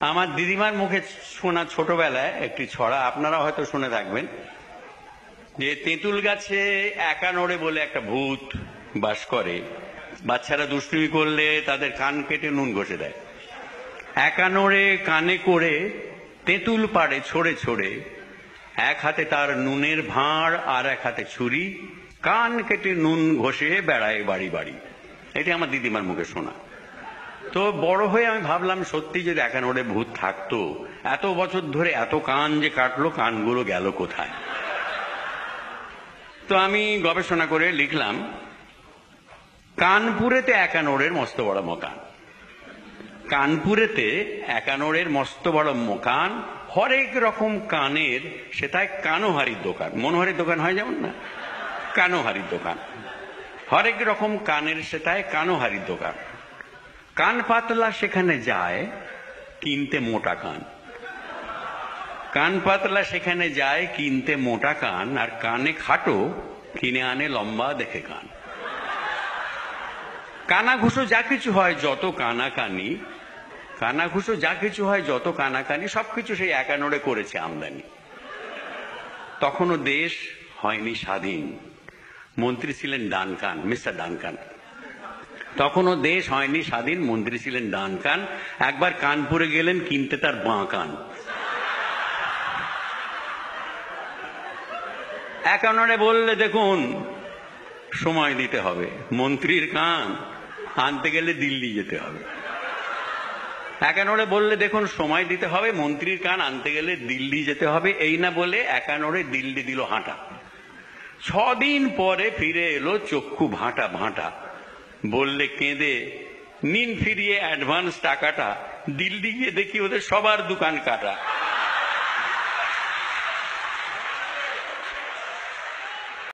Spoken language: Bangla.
আমার দিদিমার মুখে শোনা ছোটবেলায় একটি ছড়া, আপনারা হয়তো শুনে থাকবেন, যে তেঁতুল গাছে একা নড়ে বলে একটা ভূত বাস করে, বাচ্চারা দুষ্টুমি করলে তাদের কান কেটে নুন ঘষে দেয়। একা নড়ে কানে করে তেঁতুল পাড়ে ছড়ে ছড়ে, এক হাতে তার নুনের ভাঁড় আর এক হাতে ছুরি, কান কেটে নুন ঘষে বেড়ায় বাড়ি বাড়ি। এটি আমার দিদিমার মুখে শোনা। তো বড় হয়ে আমি ভাবলাম, সত্যি যদি একা নড়ে ভূত থাকতো, এত বছর ধরে এত কান যে কাটলো, কানগুলো গেল কোথায়? তো আমি গবেষণা করে লিখলাম, কানপুরেতে একানোরের মস্ত বড় মকান। কানপুরেতে একানোরের মস্ত বড় মকান, হরেক রকম কানের সেটাই কানোহারির দোকান। মনোহারির দোকান হয় যেমন না, কানোহারির দোকান। হরেক রকম কানের সেটাই কানোহারির দোকান। কান পাতলা সেখানে যায় কিনতে মোটা কান। কান পাতলা সেখানে যায় কিনতে মোটা কান, আর কানে খাটো কিনে আনে লম্বা দেখে কান। কানাঘুষো যা কিছু হয় যত কানাকানি, কানাঘুষো যা কিছু হয় যত কানাকানি, সবকিছু সেই একানোরে করেছে আমদানি। তখনও দেশ হয়নি স্বাধীন, মন্ত্রী ছিলেন ডানকান, মিস্টার ডানকান। তখনও দেশ হয়নি স্বাধীন, মন্ত্রী ছিলেন ডানকান। একবার কানপুরে গেলেন কিনতে তার বাঁ কান। একানোরে বললে, দেখুন সময় দিতে হবে, মন্ত্রীর কান আনতে গেলে দিল্লি যেতে হবে। একানোরে বললে, দেখুন সময় দিতে হবে, মন্ত্রীর কান আনতে গেলে দিল্লি যেতে হবে। এই না বলে একানোরে দিল্লি দিল হাঁটা। 6 দিন পরে ফিরে এলো চক্ষু ভাঁটা ভাঁটা, বললে কেঁদে, নিন ফিরিয়ে অ্যাডভান্স টাকাটা, দিল্লি গিয়ে দেখি ওদের সবার দোকান কাটা।